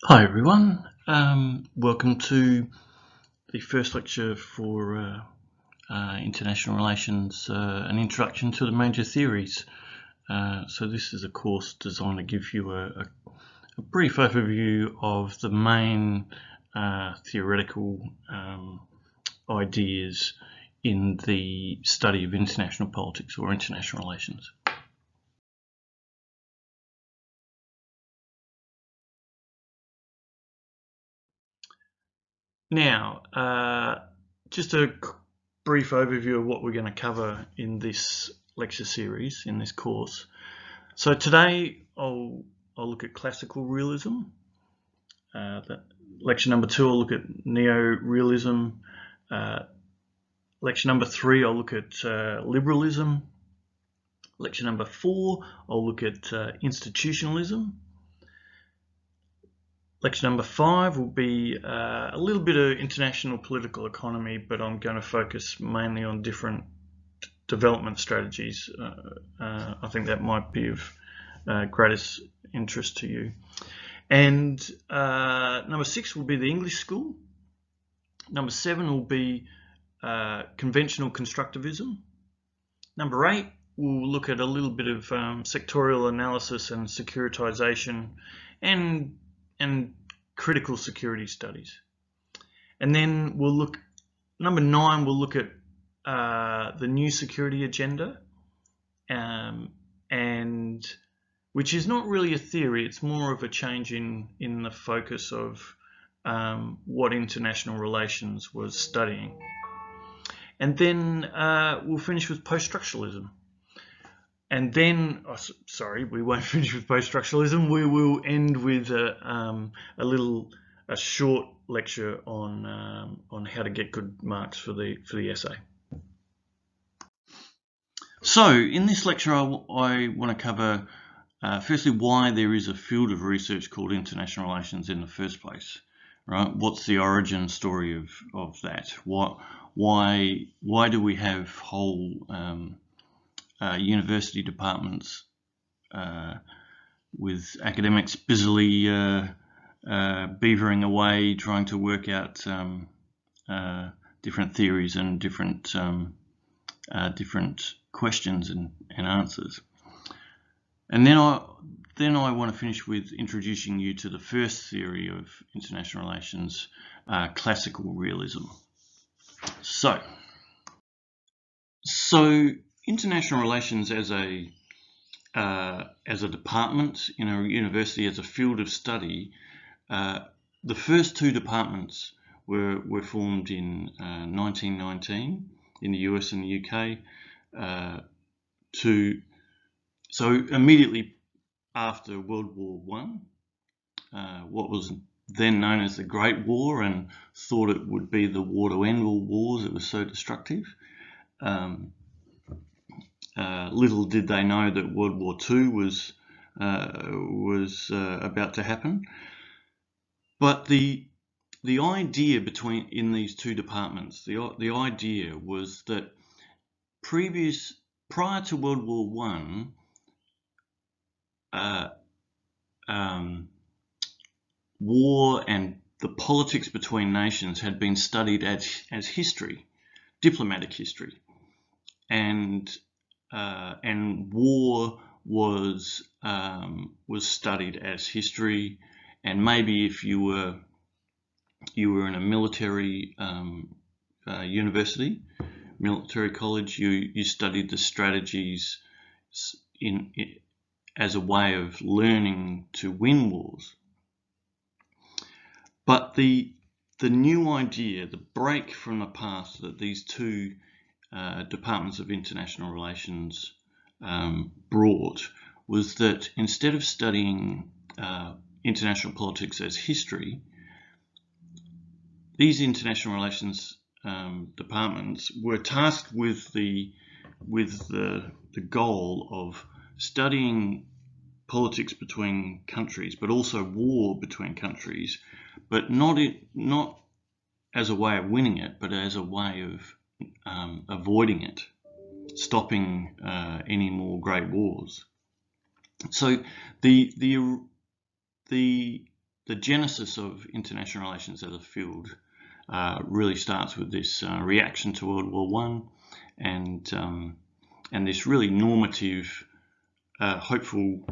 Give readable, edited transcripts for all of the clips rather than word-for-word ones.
Hi everyone, welcome to the first lecture for International Relations, an introduction to the major theories. So this is a course designed to give you a brief overview of the main theoretical ideas in the study of international politics or international relations. Now, just a brief overview of what we're going to cover in this lecture series, in this course. So today I'll look at classical realism. Lecture number 2 I'll look at neo-realism. Lecture number 3 I'll look at liberalism. Lecture number 4 I'll look at institutionalism. Lecture number 5 will be a little bit of international political economy, but I'm going to focus mainly on different development strategies. I think that might be of greatest interest to you. And number 6 will be the English school. Number 7 will be conventional constructivism. Number 8, we'll look at a little bit of sectorial analysis and securitization and critical security studies. And then we'll look, number 9, we'll look at the new security agenda, and which is not really a theory, it's more of a change in the focus of what international relations was studying. And then we'll finish with post-structuralism. And then, sorry, we won't finish with post-structuralism. We will end with a short lecture on how to get good marks for the essay. So, in this lecture, I want to cover firstly why there is a field of research called international relations in the first place. Right? What's the origin story of that? Why do we have whole university departments with academics busily beavering away trying to work out different theories and different questions and answers. And then I want to finish with introducing you to the first theory of international relations, classical realism. So international relations as a department in a university, as a field of study, the first two departments were formed in 1919 in the US and the UK. So immediately after World War I, what was then known as the Great War, and thought it would be the war to end all wars, it was so destructive. Little did they know that World War II was about to happen. But the idea in these two departments, the idea was that prior to World War I, war and the politics between nations had been studied as history, diplomatic history, and war was studied as history. And maybe if you were in a military university, military college, you studied the strategies as a way of learning to win wars. But the new idea, the break from the past that these two departments of international relations brought, was that instead of studying international politics as history, these international relations departments were tasked with the goal of studying politics between countries, but also war between countries, but not as a way of winning it, but as a way of avoiding it, stopping any more great wars. So the the genesis of international relations as a field really starts with this reaction to World War I, and this really normative, hopeful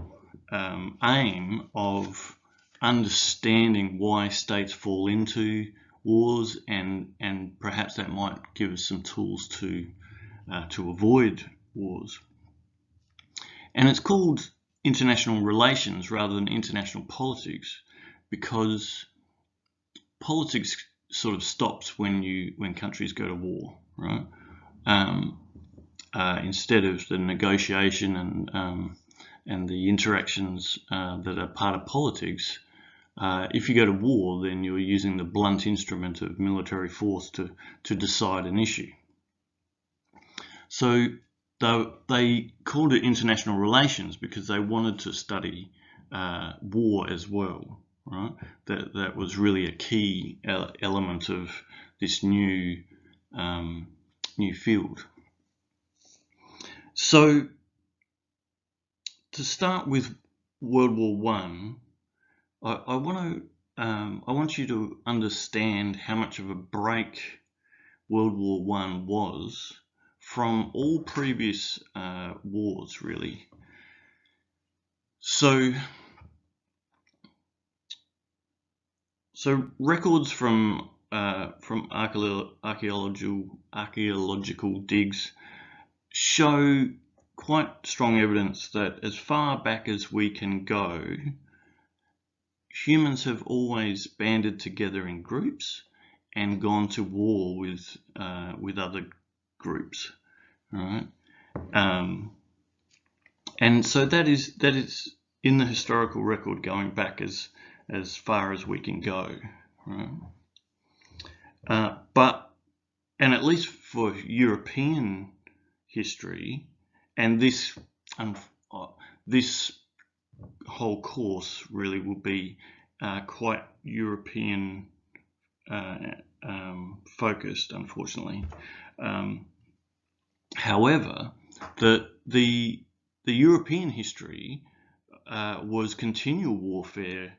aim of understanding why states fall into wars, and perhaps that might give us some tools to avoid wars. And it's called international relations rather than international politics, because politics sort of stops when countries go to war, right? Instead of the negotiation and the interactions that are part of politics, if you go to war, then you're using the blunt instrument of military force to decide an issue. So they called it international relations because they wanted to study war as well, right? That was really a key element of this new field. So to start with World War I want you to understand how much of a break World War I was from all previous wars, really. So records from archaeological digs show quite strong evidence that as far back as we can go, humans have always banded together in groups and gone to war with other groups, right? And so that is in the historical record going back as far as we can go, right? And at least for European history, and this whole course really will be quite European focused, unfortunately. However, the European history was continual warfare,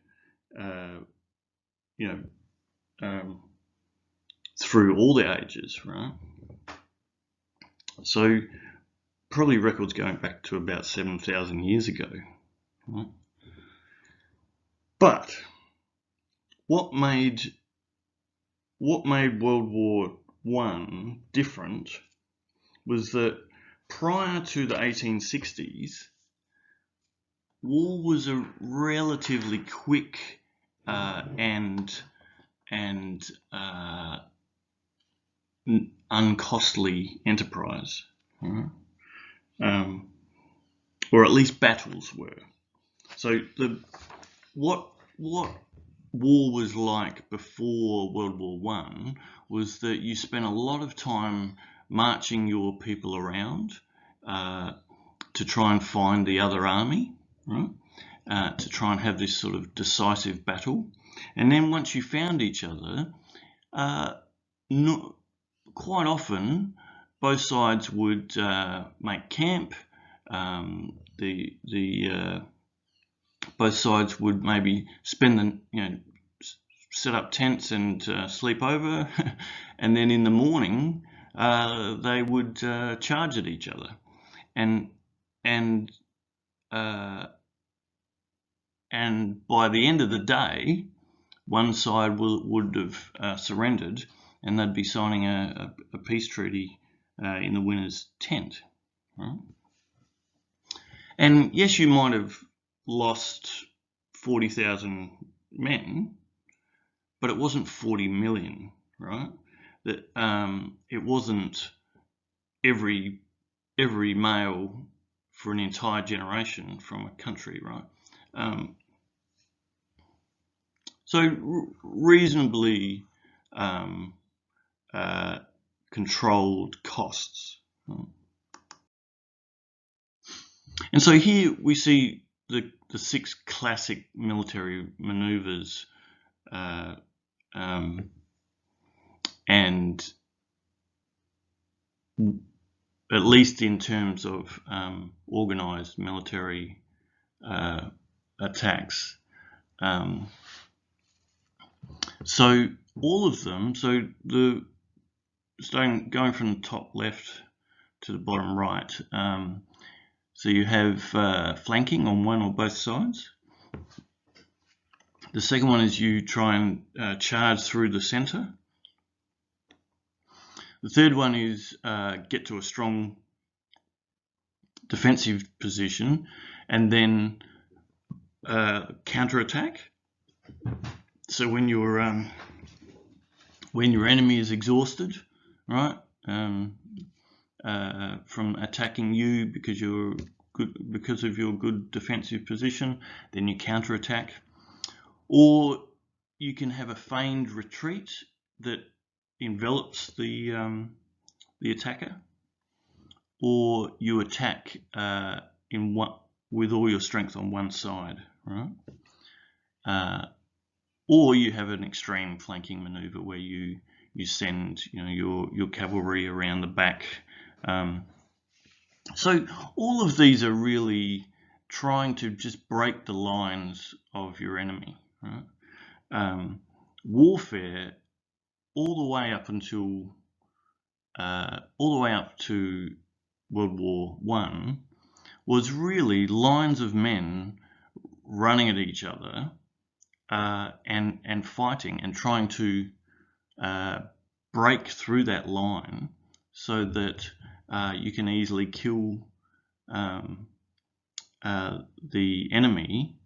through all the ages, right? So probably records going back to about 7,000 years ago. Right? But what made World War I different was that prior to the 1860s, war was a relatively quick and uncostly enterprise, right? Or at least battles were. So what war was like before World War I was that you spent a lot of time marching your people around to try and find the other army, right? To try and have this sort of decisive battle. And then once you found each other, quite often both sides would make camp. Both sides would maybe set up tents and sleep over, and then in the morning they would charge at each other, and by the end of the day, one side would have surrendered, and they'd be signing a peace treaty in the winner's tent. Right? And yes, you might have lost 40,000 men, but it wasn't 40 million, right? That it wasn't every male for an entire generation from a country, right? So reasonably controlled costs. Right? And so here we see the 6 classic military maneuvers, and at least in terms of organized military attacks, So all of them, so going from the top left to the bottom right, so you have flanking on one or both sides. The second one is you try and charge through the center. The third one is get to a strong defensive position and then counterattack. So when your enemy is exhausted, right, from attacking you because of your good defensive position, then you counterattack. Or you can have a feigned retreat that envelops the attacker, or you attack with all your strength on one side, right? Or you have an extreme flanking maneuver where you send your cavalry around the back. So all of these are really trying to just break the lines of your enemy, right? Warfare all the way up to World War I was really lines of men running at each other and fighting and trying to break through that line so that you can easily kill the enemy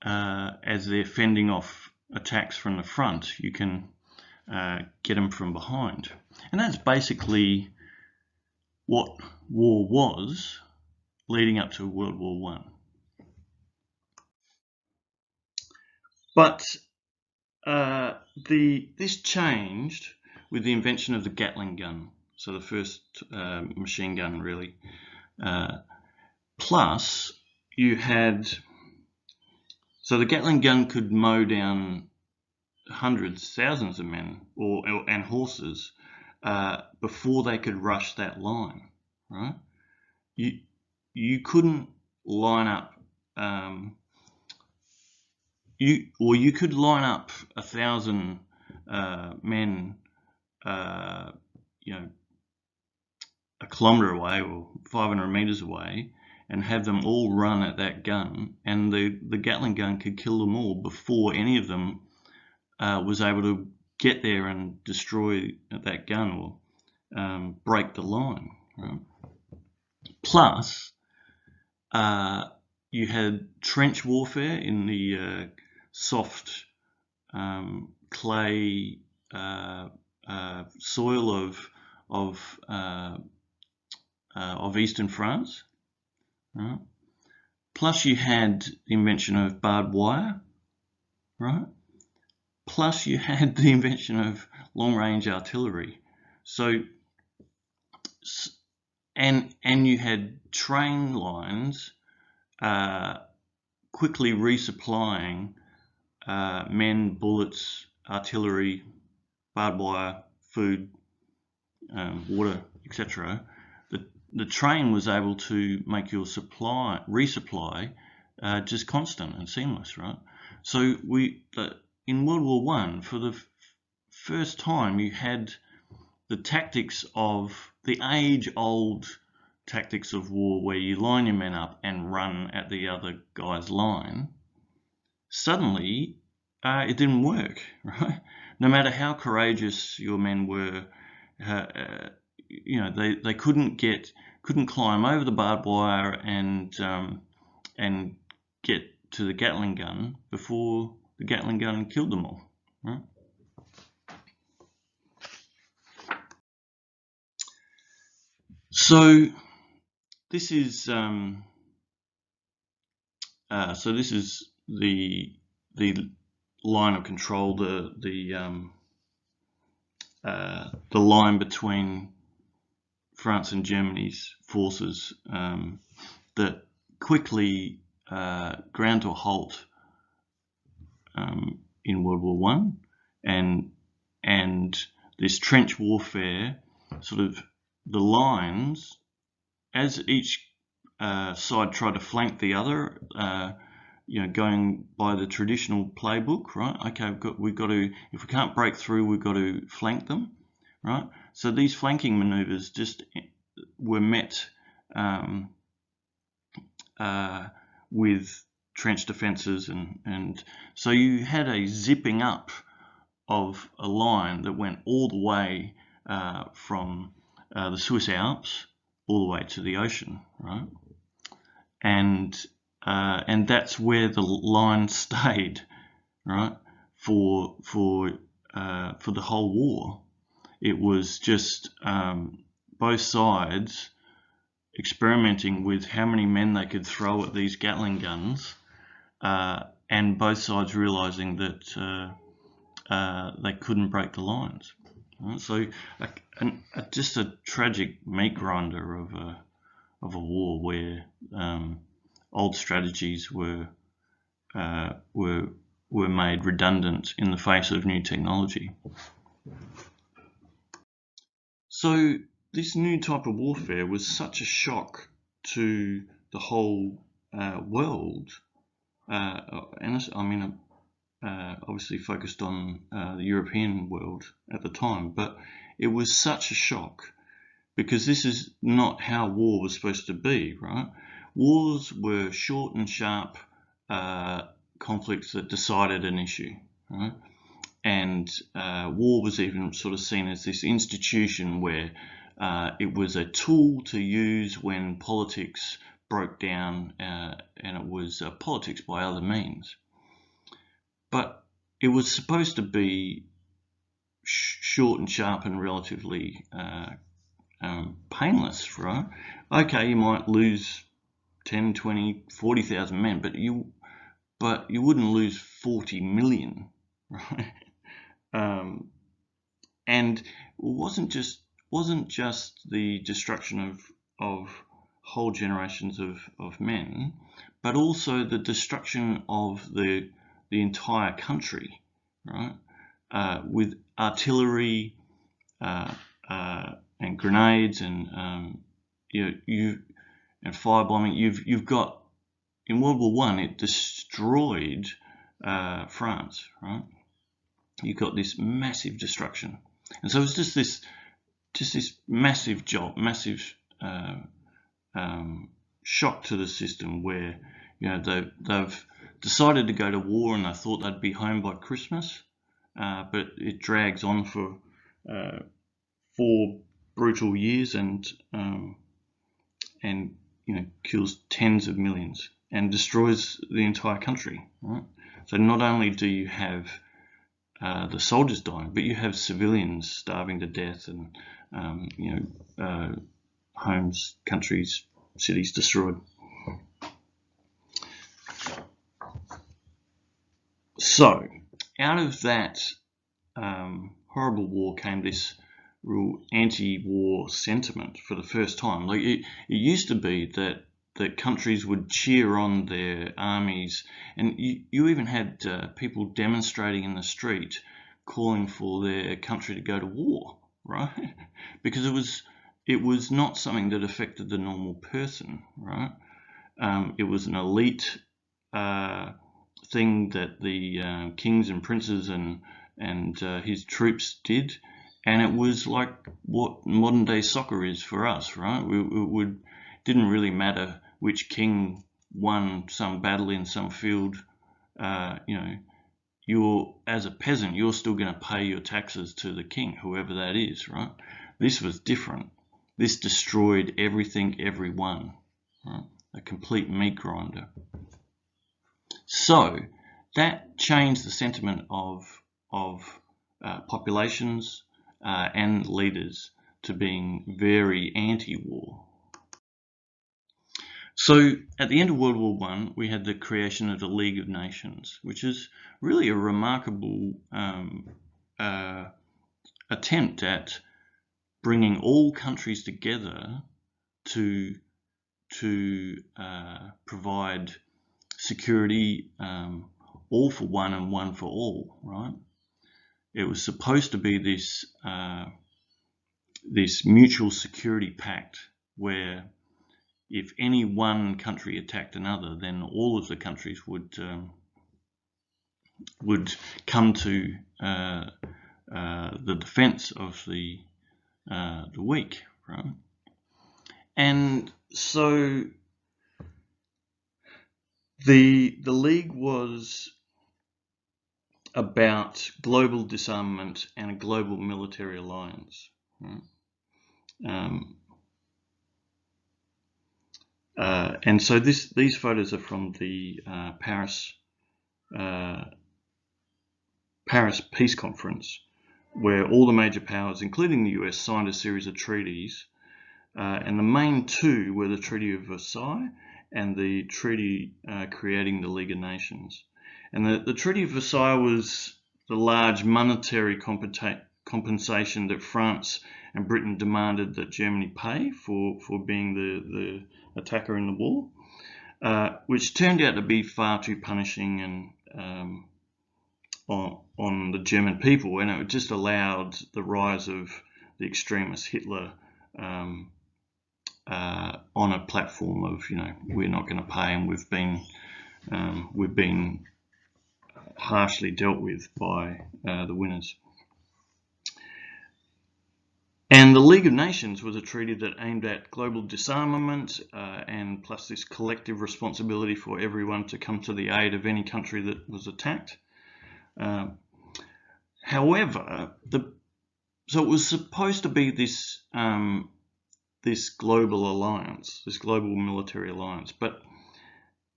as they're fending off attacks from the front. You can get them from behind. And that's basically what war was leading up to World War I. But this changed with the invention of the Gatling gun, so the first machine gun really. Plus you had, so the Gatling gun could mow down hundreds, thousands of men and horses before they could rush that line, right? You couldn't line up. You could line up 1,000 men, a kilometre away or 500 metres away, and have them all run at that gun, and the Gatling gun could kill them all before any of them was able to get there and destroy that gun or break the line. Right? Plus, you had trench warfare in the soft clay soil of eastern France. Right? Plus, you had the invention of barbed wire. Right? Plus, you had the invention of long-range artillery. So, and you had train lines quickly resupplying men, bullets, artillery, barbed wire, food, water, etc. The train was able to make your resupply just constant and seamless, right? So in World War I, for the first time, you had the tactics of the age-old tactics of war, where you line your men up and run at the other guy's line. Suddenly, it didn't work, right? No matter how courageous your men were, they couldn't climb over the barbed wire and get to the Gatling gun before the Gatling gun killed them all, right? So this is the line of control, the line between France and Germany's forces that quickly ground to a halt in World War I, and this trench warfare, sort of the lines, as each side tried to flank the other, going by the traditional playbook, right? Okay, we've got to, if we can't break through, we've got to flank them, right? So these flanking maneuvers just were met with trench defences, and so you had a zipping up of a line that went all the way from the Swiss Alps all the way to the ocean, right? And that's where the line stayed, right, for the whole war. It was just both sides experimenting with how many men they could throw at these Gatling guns, and both sides realizing that they couldn't break the lines. Right? So just a tragic meat grinder of a war where old strategies were made redundant in the face of new technology. So this new type of warfare was such a shock to the whole world, and I mean, obviously focused on the European world at the time, but it was such a shock because this is not how war was supposed to be, right? Wars were short and sharp conflicts that decided an issue, right? And war was even sort of seen as this institution where it was a tool to use when politics broke down, and it was politics by other means. But it was supposed to be short and sharp and relatively painless, right? Okay, you might lose 10, 20, 40,000 men, but you wouldn't lose 40 million, right? And it wasn't just the destruction of whole generations of men, but also the destruction of the entire country, right? With artillery and grenades and and firebombing. You've got, in World War I, it destroyed France, right? You got this massive destruction, and so it's just this massive shock to the system where they've decided to go to war and they thought they'd be home by Christmas, but it drags on for 4 brutal years and kills tens of millions and destroys the entire country. Right? So not only do you have the soldiers dying, but you have civilians starving to death, and homes, countries, cities destroyed. So out of that horrible war came this real anti-war sentiment for the first time. Like it used to be that countries would cheer on their armies, and you even had people demonstrating in the street calling for their country to go to war, right? Because it was not something that affected the normal person, right? It was an elite thing that the kings and princes and his troops did, and it was like what modern day soccer is for us, right? It didn't really matter which king won some battle in some field. You're, as a peasant, you're still going to pay your taxes to the king, whoever that is, right? This was different. This destroyed everything, everyone, right? A complete meat grinder. So that changed the sentiment of populations and leaders to being very anti-war. So at the end of World War I, we had the creation of the League of Nations, which is really a remarkable attempt at bringing all countries together to provide security, all for one and one for all, right? It was supposed to be this mutual security pact where if any one country attacked another, then all of the countries would come to the defence of the weak, right? And so the League was about global disarmament and a global military alliance, right? And so these photos are from the Paris Peace Conference, where all the major powers, including the US, signed a series of treaties. And the main two were the Treaty of Versailles and the treaty creating the League of Nations. And the Treaty of Versailles was the large monetary compensation that France and Britain demanded that Germany pay for being the attacker in the war, which turned out to be far too punishing and on the German people, and it just allowed the rise of the extremist Hitler on a platform of, we're not going to pay, and we've been harshly dealt with by the winners. And the League of Nations was a treaty that aimed at global disarmament and plus this collective responsibility for everyone to come to the aid of any country that was attacked. However, so it was supposed to be this global alliance, this global military alliance, but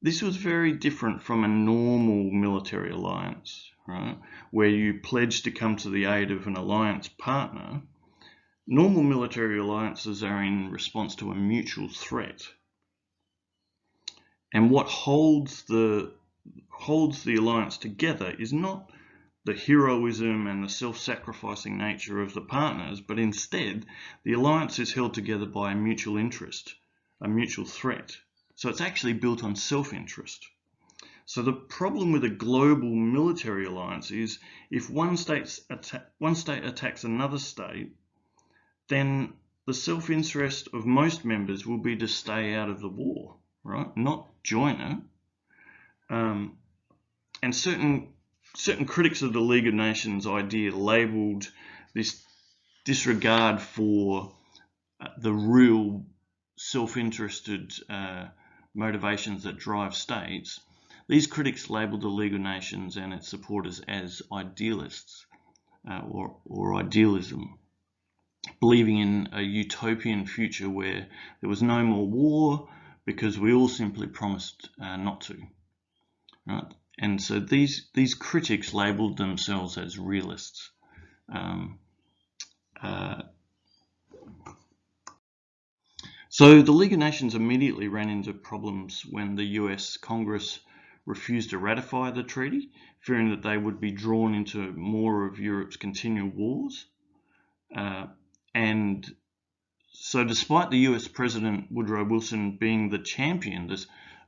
this was very different from a normal military alliance, right? Where you pledge to come to the aid of an alliance partner. Normal military alliances are in response to a mutual threat. And what holds the alliance together is not the heroism and the self-sacrificing nature of the partners, but instead the alliance is held together by a mutual interest, a mutual threat. So it's actually built on self-interest. So the problem with a global military alliance is if one state attacks another state, then the self-interest of most members will be to stay out of the war, right? Not join it. And certain critics of the League of Nations idea labelled this disregard for the real self-interested motivations that drive states. These critics labelled the League of Nations and its supporters as idealists or idealism, believing in a utopian future where there was no more war because we all simply promised not to, right? And so these critics labelled themselves as realists. So the League of Nations immediately ran into problems when the US Congress refused to ratify the treaty, fearing that they would be drawn into more of Europe's continual wars. And so despite the US President Woodrow Wilson being the champion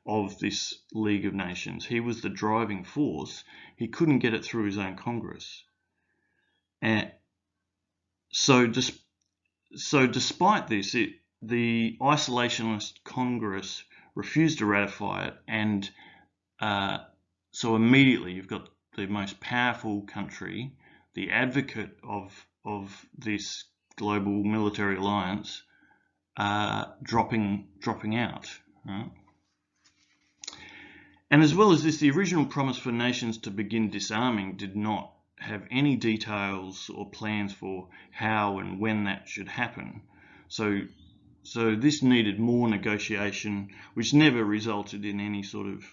of this League of Nations, he was the driving force, he couldn't get it through his own Congress. And so despite this, the isolationist Congress refused to ratify it, and so immediately you've got the most powerful country, the advocate of this global military alliance, dropping out, right? And as well as this, the original promise for nations to begin disarming did not have any details or plans for how and when that should happen. So this needed more negotiation, which never resulted in any sort of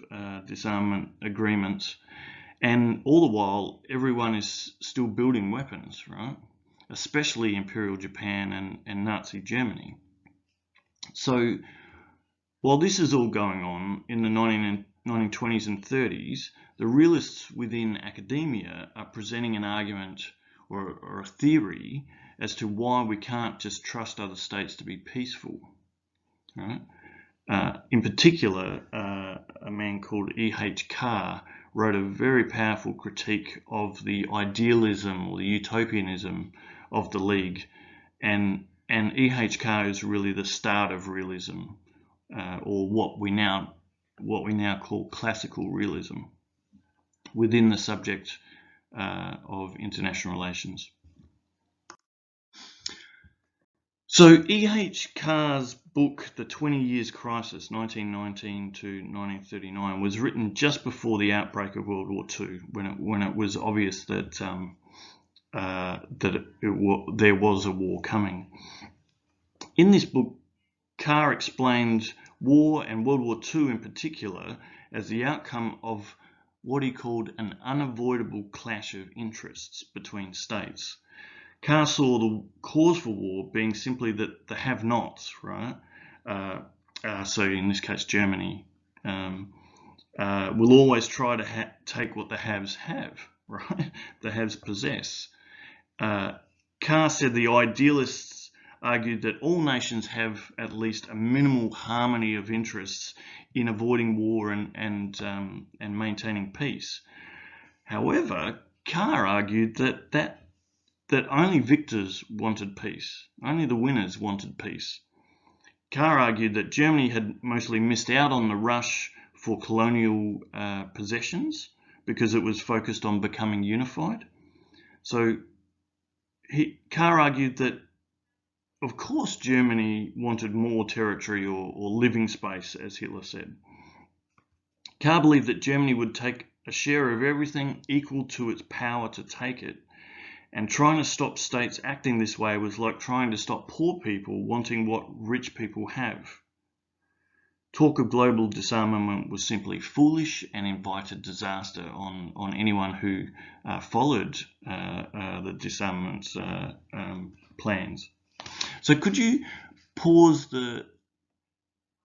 disarmament agreements. And all the while, everyone is still building weapons, right? Especially Imperial Japan and Nazi Germany. So while this is all going on in the 1920s and 30s, the realists within academia are presenting an argument or a theory as to why we can't just trust other states to be peaceful, right? In particular, a man called E.H. Carr wrote a very powerful critique of the idealism or the utopianism of the League, and E.H. Carr is really the start of realism, or what we now call classical realism, within the subject of international relations. So E.H. Carr's book, The 20 Years Crisis, 1919 to 1939, was written just before the outbreak of World War II, when it was obvious that there was a war coming. In this book, Carr explained war, and World War II in particular, as the outcome of what he called an unavoidable clash of interests between states. Carr saw the cause for war being simply that the have-nots, right? So in this case, Germany, will always try to take what the haves have, right? The haves possess. Carr said the idealists argued that all nations have at least a minimal harmony of interests in avoiding war and maintaining peace. However, Carr argued that only victors wanted peace. Only the winners wanted peace. Carr argued that Germany had mostly missed out on the rush for colonial possessions because it was focused on becoming unified. So Carr argued that, of course, Germany wanted more territory or living space, as Hitler said. Carr believed that Germany would take a share of everything equal to its power to take it. And trying to stop states acting this way was like trying to stop poor people wanting what rich people have. Talk of global disarmament was simply foolish and invited disaster on anyone who followed the disarmament plans. So could you pause the...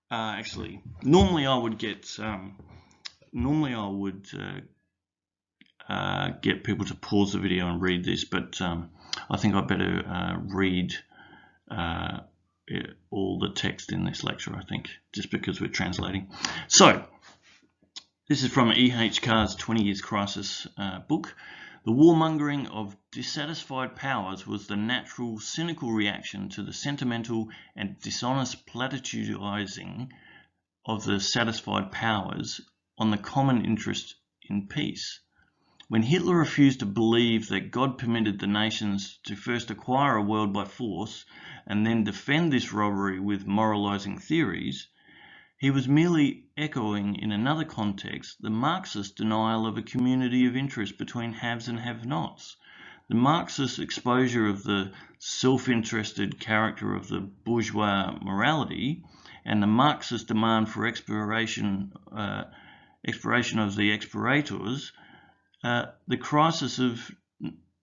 actually, normally I would get people to pause the video and read this, but I think I better read all the text in this lecture, I think, just because we're translating. So, this is from E.H. Carr's 20 Years Crisis book. The warmongering of dissatisfied powers was the natural, cynical reaction to the sentimental and dishonest platitudinizing of the satisfied powers on the common interest in peace. When Hitler refused to believe that God permitted the nations to first acquire a world by force and then defend this robbery with moralizing theories, he was merely echoing in another context the Marxist denial of a community of interest between haves and have-nots. The Marxist exposure of the self-interested character of the bourgeois morality and the Marxist demand for expiration of the expirators. The crisis of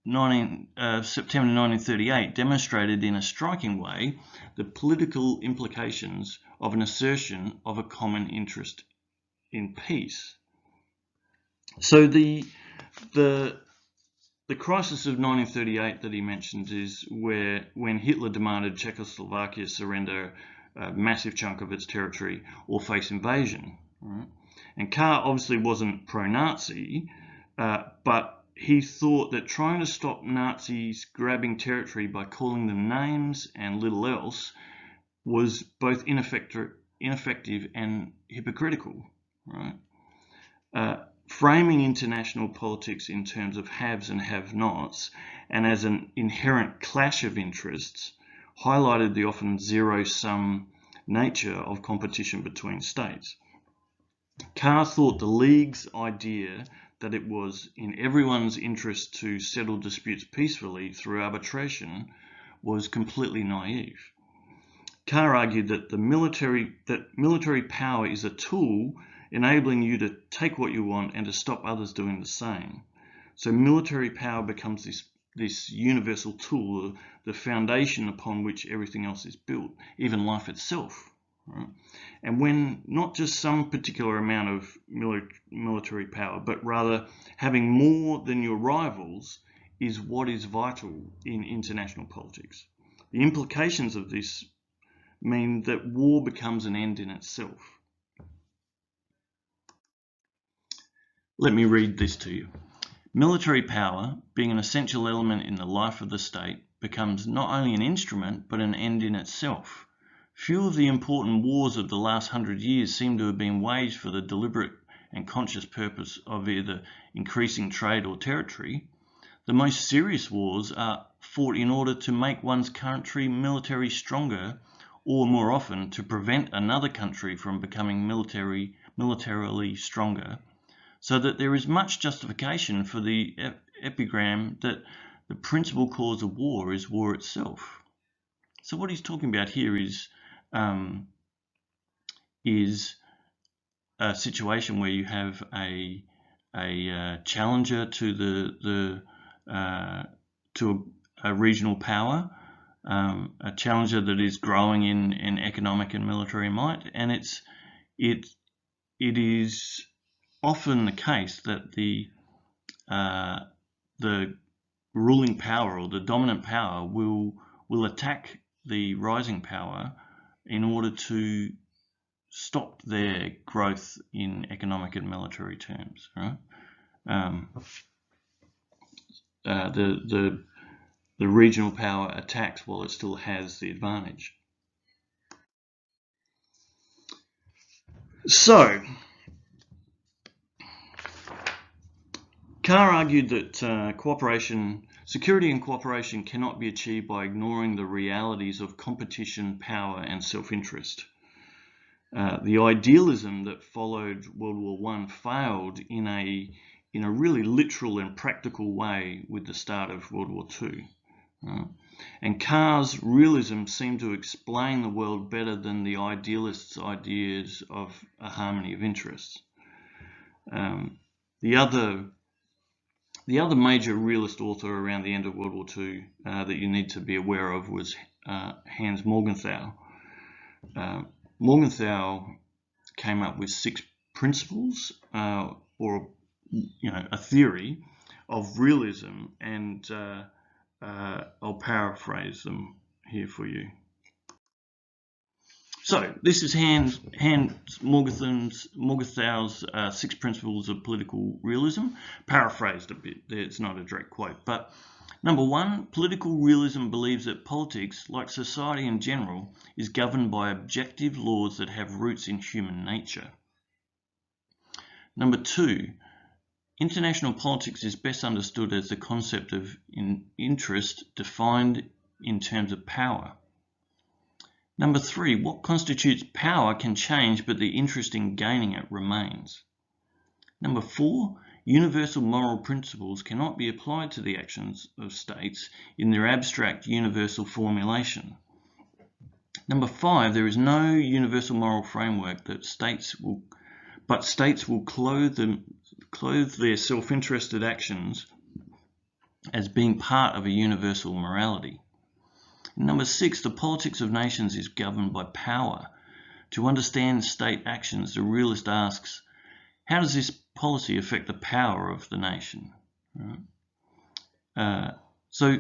September 1938 demonstrated in a striking way the political implications of an assertion of a common interest in peace. So the crisis of 1938 that he mentions is when Hitler demanded Czechoslovakia surrender a massive chunk of its territory or face invasion. Right? And Carr obviously wasn't pro-Nazi, but he thought that trying to stop Nazis grabbing territory by calling them names and little else was both ineffective and hypocritical. Right? Framing international politics in terms of haves and have-nots and as an inherent clash of interests highlighted the often zero-sum nature of competition between states. Carr thought the League's idea that it was in everyone's interest to settle disputes peacefully through arbitration was completely naive. Carr argued that military power is a tool enabling you to take what you want and to stop others doing the same. So military power becomes this universal tool, the foundation upon which everything else is built, even life itself. Right? And when not just some particular amount of military power, but rather having more than your rivals is what is vital in international politics. The implications of this mean that war becomes an end in itself. Let me read this to you. Military power, being an essential element in the life of the state, becomes not only an instrument but an end in itself. Few of the important wars of the last 100 years seem to have been waged for the deliberate and conscious purpose of either increasing trade or territory. The most serious wars are fought in order to make one's country militarily stronger, or more often to prevent another country from becoming militarily stronger, so that there is much justification for the epigram that the principal cause of war is war itself. So what he's talking about here is a situation where you have a challenger to to a regional power, a challenger that is growing in economic and military might, and it is often the case that the ruling power or the dominant power will attack the rising power in order to stop their growth in economic and military terms, right? The regional power attacks while it still has the advantage. So, Carr argued that security and cooperation cannot be achieved by ignoring the realities of competition, power, and self-interest. The idealism that followed World War I failed in a really literal and practical way with the start of World War II. And Carr's realism seemed to explain the world better than the idealists' ideas of a harmony of interests. The other major realist author around the end of World War II that you need to be aware of was Hans Morgenthau. Morgenthau came up with 6 principles, or a theory of realism, and I'll paraphrase them here for you. So this is Hans Morgenthau's 6 principles of political realism, paraphrased a bit. It's not a direct quote, but number 1, political realism believes that politics, like society in general, is governed by objective laws that have roots in human nature. Number 2, international politics is best understood as the concept of interest defined in terms of power. Number 3, what constitutes power can change, but the interest in gaining it remains. Number 4, universal moral principles cannot be applied to the actions of states in their abstract universal formulation. Number 5, there is no universal moral framework that states will clothe their self-interested actions as being part of a universal morality. Number 6, the politics of nations is governed by power. To understand state actions, the realist asks, how does this policy affect the power of the nation? Right? So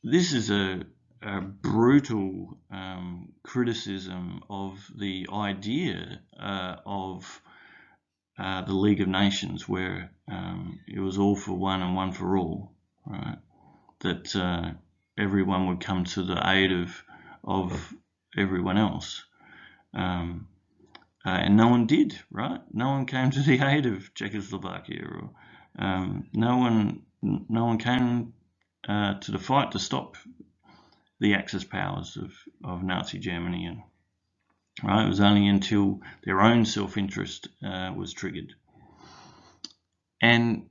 this is a brutal criticism of the idea of the League of Nations, where it was all for one and one for all, right? That everyone would come to the aid of everyone else, and no one did, right? No one came to the aid of Czechoslovakia, or no one came to the fight to stop the Axis powers of Nazi Germany, and right, it was only until their own self-interest was triggered. And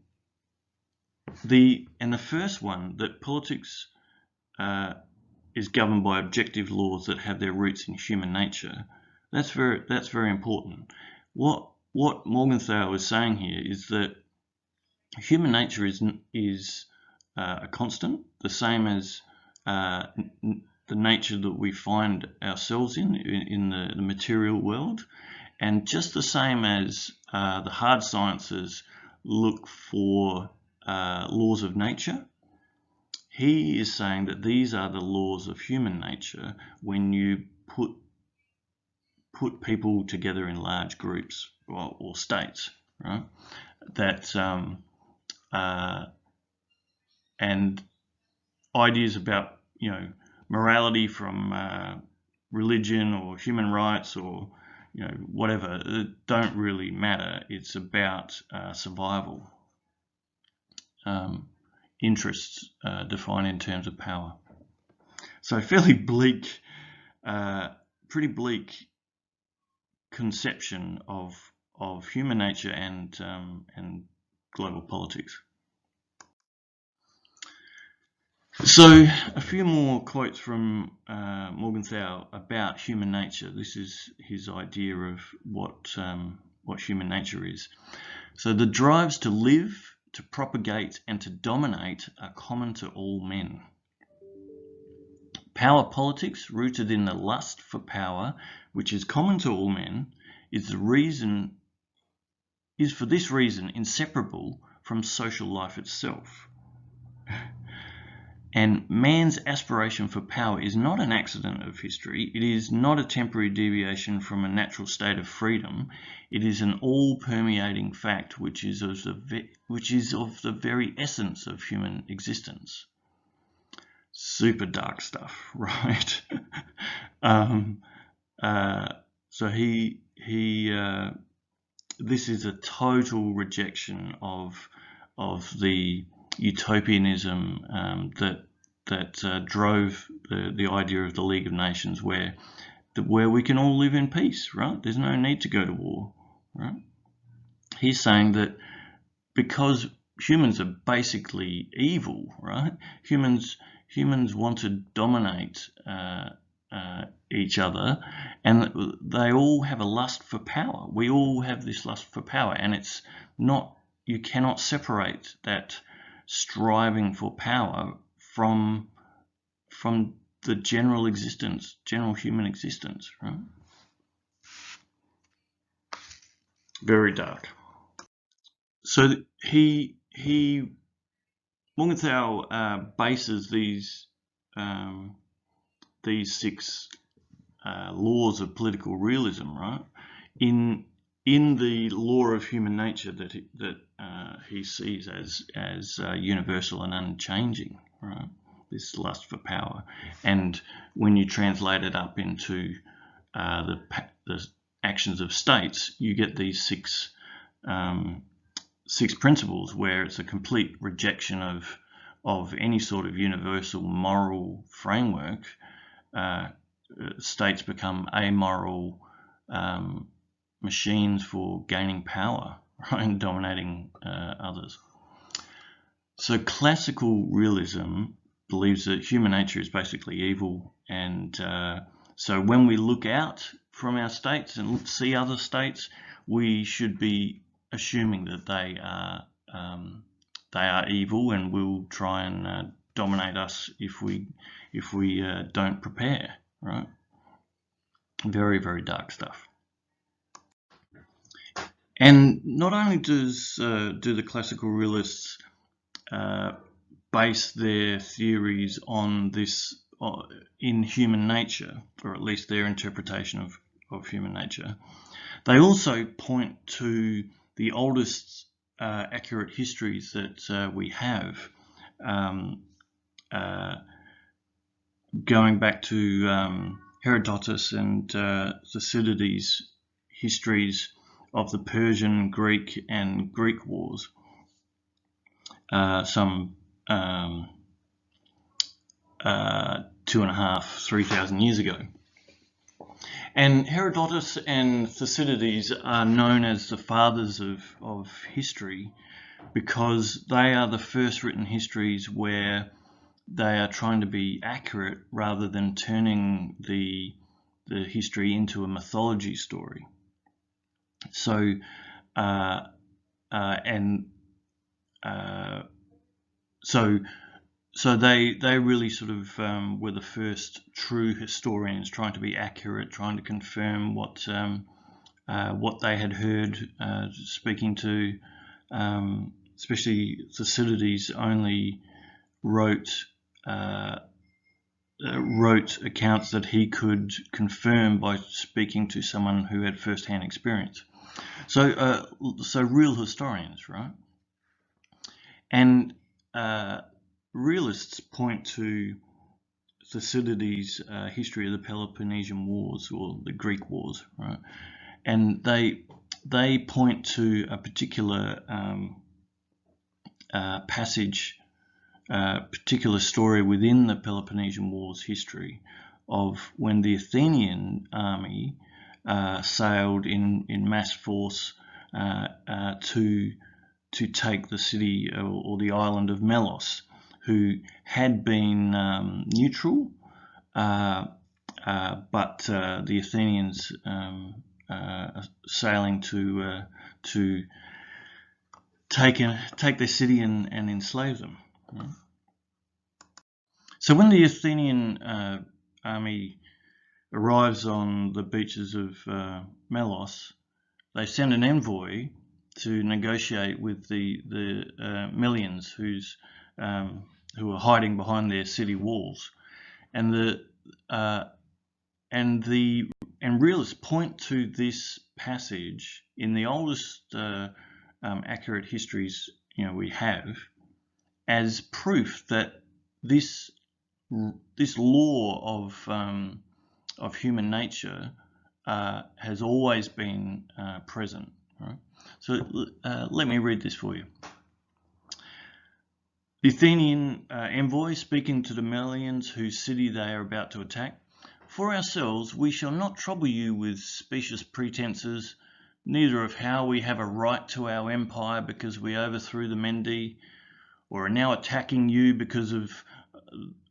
the first one, that politics is governed by objective laws that have their roots in human nature, that's very important. What Morgenthau is saying here is that human nature is a constant, the same as the nature that we find ourselves in the material world, and just the same as the hard sciences look for laws of nature. He is saying that these are the laws of human nature when you put people together in large groups or states, right? That and ideas about morality from religion or human rights or whatever don't really matter. It's about survival. Interests defined in terms of power. So fairly bleak, pretty bleak conception of human nature and global politics. So a few more quotes from Morgenthau about human nature. This is his idea of what human nature is. So the drives to live, to propagate, and to dominate are common to all men. Power politics, rooted in the lust for power, which is common to all men, is for this reason inseparable from social life itself. And man's aspiration for power is not an accident of history. It is not a temporary deviation from a natural state of freedom. It is an all-permeating fact which is of the very essence of human existence. Super dark stuff, right? So this is a total rejection of the utopianism that drove the idea of the League of Nations, where we can all live in peace, right? There's no need to go to war, right? He's saying that because humans are basically evil, right? Humans want to dominate each other, and they all have a lust for power. We all have this lust for power, and it's not, you cannot separate that striving for power from the general human existence, right? Very dark. So Morgenthau bases these 6 laws of political realism, right, in the law of human nature that he sees as universal and unchanging, right? This lust for power, and when you translate it up into the actions of states, you get these 6 principles where it's a complete rejection of any sort of universal moral framework. States become amoral machines for gaining power, right, and dominating others. So classical realism believes that human nature is basically evil, and so when we look out from our states and see other states, we should be assuming that they are evil and will try and dominate us if we don't prepare, right? Very, very dark stuff. And not only do the classical realists base their theories on this in human nature, or at least their interpretation of human nature, they also point to the oldest accurate histories that we have, going back to Herodotus and Thucydides' histories of the Persian, Greek, and Greek wars, some 2,500–3,000 years ago. And Herodotus and Thucydides are known as the fathers of history because they are the first written histories where they are trying to be accurate rather than turning the history into a mythology story. So So they really sort of were the first true historians, trying to be accurate, trying to confirm what they had heard, speaking to, especially Thucydides only wrote accounts that he could confirm by speaking to someone who had first-hand experience. So real historians, right? And realists point to Thucydides' history of the Peloponnesian Wars, or the Greek Wars, right? And they point to a particular passage, particular story within the Peloponnesian Wars history of when the Athenian army sailed in mass force to take the city or the island of Melos, who had been neutral, but the Athenians sailing to take their city and enslave them. Right? So when the Athenian army arrives on the beaches of Melos, they send an envoy to negotiate with the Melians, who are hiding behind their city walls, and realists point to this passage in the oldest accurate histories we have as proof that this law of human nature has always been present. Right? So let me read this for you. The Athenian envoy, speaking to the Melians whose city they are about to attack: "For ourselves, we shall not trouble you with specious pretenses, neither of how we have a right to our empire because we overthrew the Mendi, or are now attacking you because of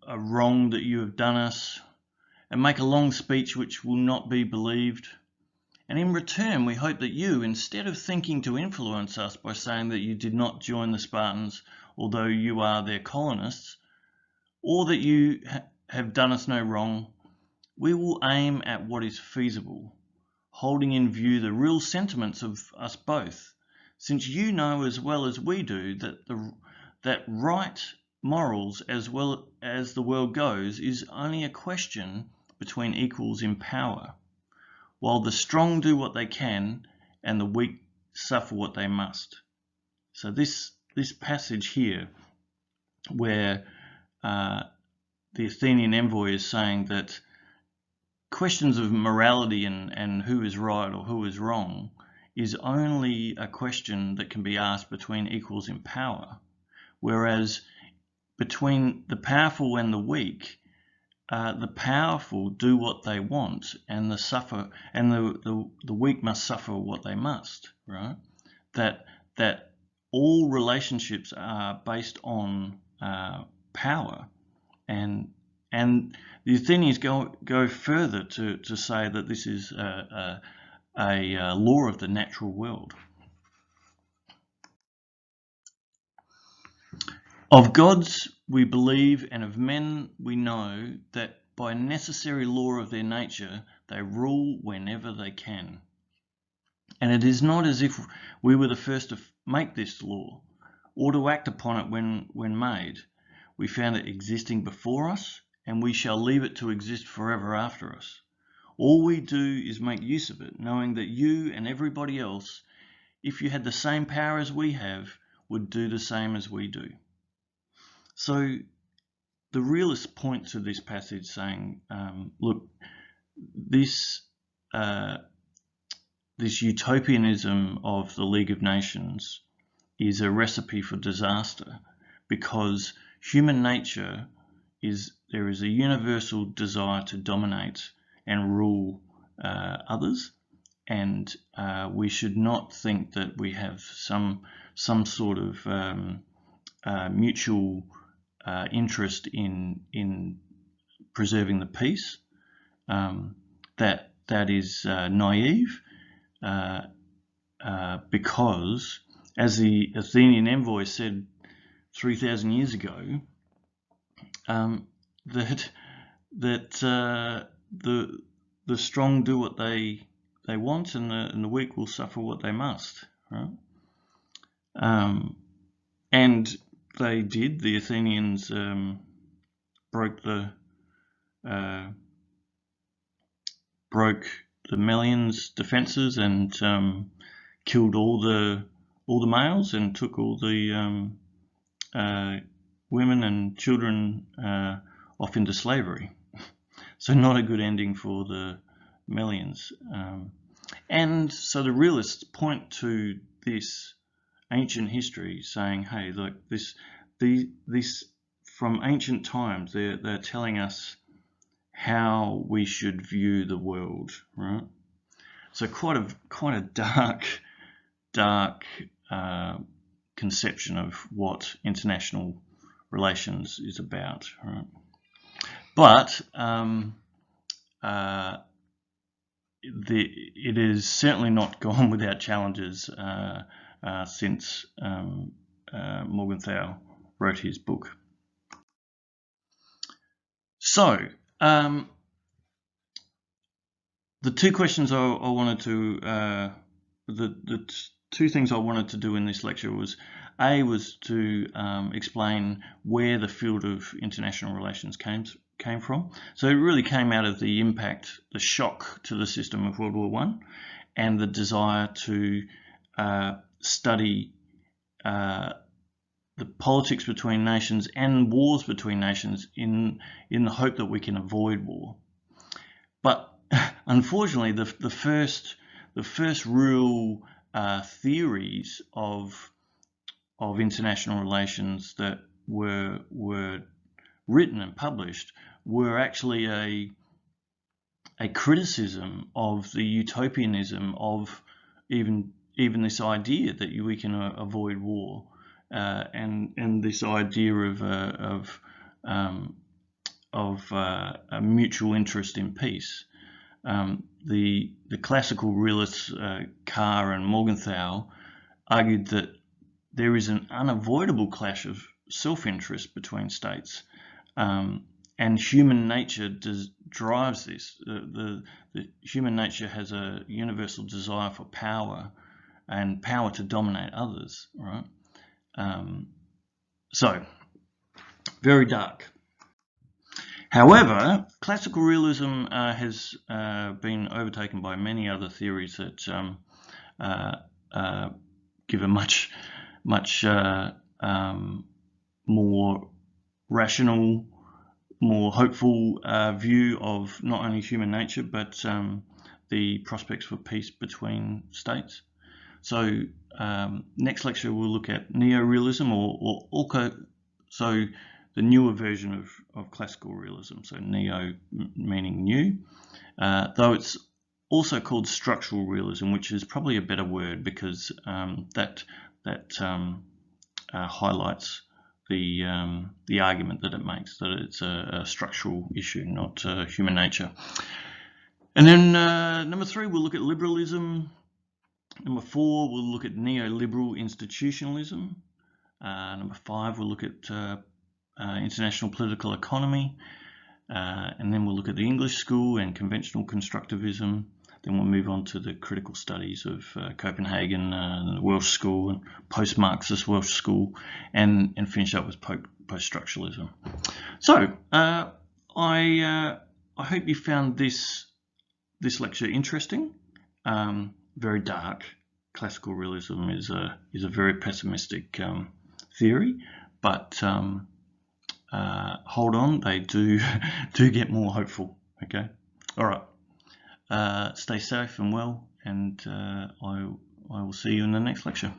a wrong that you have done us, and make a long speech which will not be believed. And in return, we hope that you, instead of thinking to influence us by saying that you did not join the Spartans, although you are their colonists, or that you have done us no wrong, we will aim at what is feasible, holding in view the real sentiments of us both, since you know as well as we do that right morals, as well as the world goes, is only a question between equals in power, while the strong do what they can and the weak suffer what they must." So this passage here, where the Athenian envoy is saying that questions of morality and who is right or who is wrong is only a question that can be asked between equals in power, whereas between the powerful and the weak, the powerful do what they want, and the weak must suffer what they must. Right? That all relationships are based on power, and the Athenians go further to say that this is a law of the natural world. "Of gods we believe, and of men we know that by necessary law of their nature they rule whenever they can. And it is not as if we were the first to make this law, or to act upon it when made. We found it existing before us, and we shall leave it to exist forever after us. All we do is make use of it, knowing that you and everybody else, if you had the same power as we have, would do the same as we do." So the realists point to this passage saying, look, this utopianism of the League of Nations is a recipe for disaster, because human nature there is a universal desire to dominate and rule others, and we should not think that we have some sort of mutual interest in preserving the peace. That is naive, because, as the Athenian envoy said 3,000 years ago, that the strong do what they want, and the weak will suffer what they must. Right? And they did. The Athenians broke the Melians' defences and killed all the males and took all the women and children off into slavery. So not a good ending for the Melians. And so the realists point to this ancient history, saying, "Hey, look, this from ancient times, they're telling us how we should view the world, right?" So quite a dark conception of what international relations is about, right? But it is certainly not gone without challenges since Morgenthau wrote his book. So the two questions I wanted to, the two things I wanted to do in this lecture was to explain where the field of international relations came from. So it really came out of the impact, the shock to the system of World War I, and the desire to study the politics between nations and wars between nations in the hope that we can avoid war. But unfortunately, the first real theories of international relations that were written and published were actually a criticism of the utopianism of even this idea that we can avoid war, and this idea of a mutual interest in peace. The classical realists, Carr and Morgenthau, argued that there is an unavoidable clash of self-interest between states, and human nature drives this. The human nature has a universal desire for power, and power to dominate others, right? So, very dark. However, classical realism has been overtaken by many other theories that give a much more rational, more hopeful view of not only human nature but the prospects for peace between states. So next lecture we'll look at neo-realism, or so the newer version of classical realism. So neo meaning new, though it's also called structural realism, which is probably a better word because that highlights the argument that it makes, that it's a structural issue, not human nature. And then number 3, we'll look at liberalism. Number 4, we'll look at neoliberal institutionalism. Number 5, we'll look at international political economy. And then we'll look at the English school and conventional constructivism. Then we'll move on to the critical studies of Copenhagen, the Welsh school, and post-Marxist Welsh school, and finish up with post-structuralism. So I hope you found this lecture interesting. Very dark. Classical realism is a very pessimistic theory, but hold on, they do get more hopeful. Okay, all right. Stay safe and well, and I will see you in the next lecture.